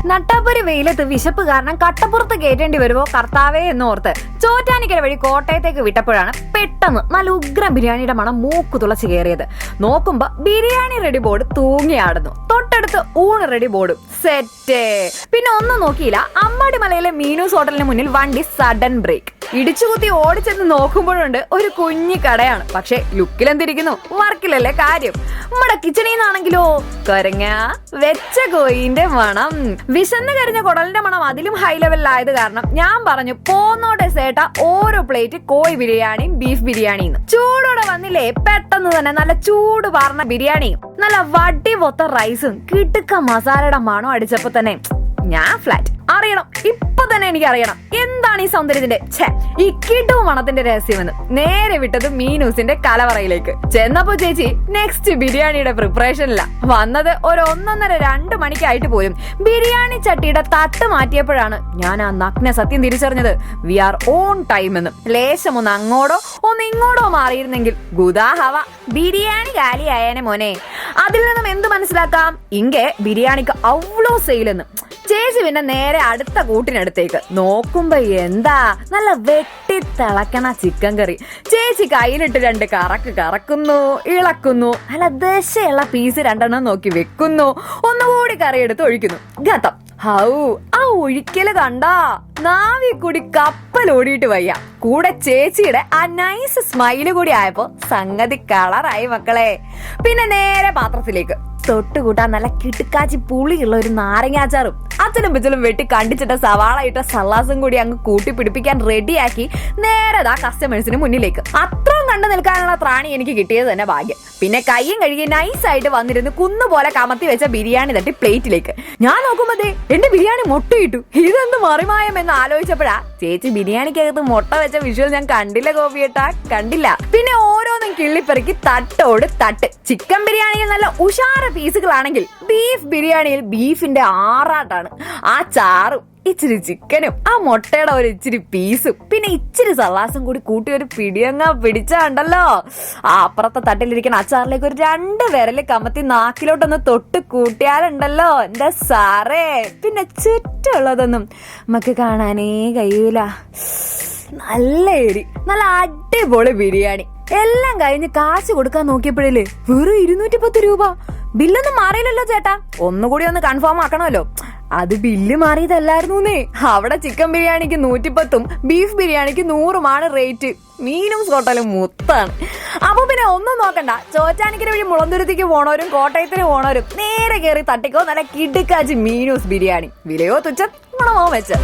നട്ടാപ്പൊരു വെയിലത്ത് വിശപ്പ് കാരണം കട്ടപ്പുറത്ത് കയറ്റേണ്ടി വരുമോ കർത്താവേ എന്നോർത്ത് ചോറ്റാനിക്കര വഴി കോട്ടയത്തേക്ക് വിട്ടപ്പോഴാണ് പെട്ടെന്ന് നല്ല ഉഗ്രം ബിരിയാണിയുടെ മണം മൂക്കു തുളച്ച് കയറിയത്. നോക്കുമ്പോ ബിരിയാണി റെഡി ബോർഡ് തൂങ്ങിയാടുന്നു, തൊട്ടടുത്ത് ഊണ് റെഡി ബോർഡും സെറ്റ്. പിന്നെ ഒന്നും നോക്കിയില്ല, അമ്മാടിമലയിലെ മീനൂസ് ഹോട്ടലിന് മുന്നിൽ വണ്ടി സഡൻ ബ്രേക്ക്. ഇടിച്ചുകുത്തി ഓടിച്ചെന്ന് നോക്കുമ്പോഴുണ്ട് ഒരു കുഞ്ഞി കടയാണ്, പക്ഷെ ലുക്കിലെന്തിരിക്കുന്നു, വർക്കിലല്ലേ കാര്യം. നമ്മുടെ കിച്ചണിൽ നിന്നാണെങ്കിലോ കൊരങ്ങ വെച്ച കോയിന്റെ മണം, വിശന്ന് കരിഞ്ഞ കുടലിന്റെ മണം അതിലും ഹൈ ലെവലിലായത് കാരണം ഞാൻ പറഞ്ഞു പോന്നോട്ടെ സേട്ട ഓരോ പ്ലേറ്റ് കോഴി ബിരിയാണിയും ബീഫ് ബിരിയാണിയും. ചൂടോടെ വന്നില്ലേ, പെട്ടെന്ന് തന്നെ നല്ല ചൂട് പാർന്ന ബിരിയാണിയും നല്ല വടി പൊത്ത റൈസും കിട്ടുക്ക മസാലയുടെ മണം അടിച്ചപ്പോ തന്നെ ഞാൻ ഫ്ലാറ്റ്. അറിയണം, ഇപ്പൊ തന്നെ എനിക്ക് അറിയണം എന്താണ് ഈ സൗന്ദര്യത്തിന്റെ ഈ കിട്ടും മണത്തിന്റെ രഹസ്യമെന്ന്. നേരെ വിട്ടത് മീനൂസിന്റെ കലവറയിലേക്ക് ചെന്നപ്പോ ചേച്ചി നെക്സ്റ്റ് ബിരിയാണിയുടെ പ്രിപ്പറേഷനില്ല. വന്നത് ഒരു 1:30-2 മണിക്കായിട്ട് പോലും ബിരിയാണി ചട്ടിയുടെ തട്ട് മാറ്റിയപ്പോഴാണ് ഞാൻ ആ നഗ്ന സത്യം തിരിച്ചറിഞ്ഞത്. വി ആർ ഓൺ ടൈം എന്ന്. ലേശം ഒന്ന് അങ്ങോട്ടോ ഒന്ന് ഇങ്ങോട്ടോ മാറിയിരുന്നെങ്കിൽ ഗുദാഹവ ബിരിയാണി കാലിയായേനെ മോനെ. അതിൽ നിന്നും എന്ത് മനസ്സിലാക്കാം, ഇங்கே ബിരിയാണിക്ക് അവ്വളോ സെയിലെന്ന്. ചേച്ചി പിന്നെ നേരെ അടുത്ത കൂട്ടിനടുത്തേക്ക് നോക്കുമ്പോ എന്താ നല്ല വെട്ടി തിളക്കണ ചിക്കൻ കറി. ചേച്ചി കയ്യിലിട്ട് 2 കറക്കുന്നു, ഇളക്കുന്നു, നല്ല ദശയുള്ള പീസ് 2 നോക്കി വെക്കുന്നു, ഒന്നുകൂടി കറി എടുത്ത് ഒഴിക്കുന്നു. ഗതം. ഹൗ ആ ഒഴിക്കല് കണ്ടാ നാവി കൂടി കപ്പലോടിയിട്ട് വയ്യ. കൂടെ ചേച്ചിയുടെ ആ നൈസ് സ്മൈല് കൂടി ആയപ്പോ സംഗതി കളറായി മക്കളെ. പിന്നെ നേരെ പാത്രത്തിലേക്ക് തൊട്ടുകൂട്ടാൻ നല്ല കിട്ടുക്കാച്ചി പുളിയുള്ള ഒരു നാരങ്ങാച്ചാറും അച്ഛനും പിച്ചലും വെട്ടി കണ്ടിച്ചിട്ട സവാള ഇട്ട സലാസും കൂടി അങ്ങ് കൂട്ടി പിടിപ്പിക്കാൻ റെഡിയാക്കി നേരെ കസ്റ്റമേഴ്സിന് മുന്നിലേക്ക്. അത്രയും കണ്ടു നിൽക്കാനുള്ള ത്രാണി എനിക്ക് കിട്ടിയത് തന്നെ ഭാഗ്യം. പിന്നെ കയ്യും കഴുകി നൈസായിട്ട് വന്നിരുന്ന് കുന്നുപോലെ കമത്തി വെച്ച ബിരിയാണി തട്ടി പ്ലേറ്റിലേക്ക്. ഞാൻ നോക്കുമ്പോ എന്റെ ബിരിയാണി മുട്ടയിട്ടു. ഇതെന്ത് മറിമായം എന്ന് ആലോചിച്ചപ്പോഴാ ചേച്ചി ബിരിയാണിക്കകത്ത് മുട്ട വെച്ച വിഷ്വൽ ഞാൻ കണ്ടില്ല കോപ്പിയേട്ടാ, കണ്ടില്ല. പിന്നെ ഓരോന്നും കിള്ളിപ്പെറുക്കി തട്ടോട് തട്ട്. ചിക്കൻ ബിരിയാണിയിൽ നല്ല ഉഷാര പീസുകളാണെങ്കിൽ ബീഫ് ബിരിയാണിയിൽ ബീഫിന്റെ ആറാട്ടാണ്. ആ ചാറും ഇച്ചിരി ചിക്കനും ആ മുട്ടയുടെ ഒരു ഇച്ചിരി പീസും പിന്നെ ഇച്ചിരി സലാസും കൂടി കൂട്ടി ഒരു പിടിയങ്ങ പിടിച്ചാണ്ടല്ലോ. ആ അപ്പുറത്തെ തട്ടിലിരിക്കുന്ന അച്ചാറിലേക്ക് ഒരു 2 വിരല് കമത്തി നാക്കിലോട്ടൊന്ന് തൊട്ട് കൂട്ടിയാലുണ്ടല്ലോ എന്റെ സാറേ, പിന്നെ ചുറ്റുള്ളതൊന്നും നമുക്ക് കാണാനേ കഴിയൂല. നല്ല എരി, നല്ല അടിപൊളി ബിരിയാണി. എല്ലാം കഴിഞ്ഞ് കാശ് കൊടുക്കാൻ നോക്കിയപ്പോഴല്ലേ വെറും 210 രൂപ. ബില്ലൊന്നും മാറിയില്ലല്ലോ ചേട്ടാ, ഒന്നുകൂടി ഒന്ന് കൺഫേം ആക്കണമല്ലോ. അത് ബില്ല് മാറിയതല്ലായിരുന്നേ. അവിടെ ചിക്കൻ ബിരിയാണിക്ക് 110ഉം ബീഫ് ബിരിയാണിക്ക് 100ഉമാണ് റേറ്റ്. മീനൂസ് ഹോട്ടലും മുത്താണ്. അപ്പൊ പിന്നെ ഒന്നും നോക്കണ്ട, ചോറ്റാനിക്കര വഴി മുളന്തുരുത്തിക്ക് പോണവരും കോട്ടയത്തിന് പോണവരും നേരെ കയറി തട്ടിക്കോ നല്ല കിടുക്കാച്ചി മീനൂസ് ബിരിയാണി. വിലയോ തുച്ഛം, ഗുണമോ മെച്ചം.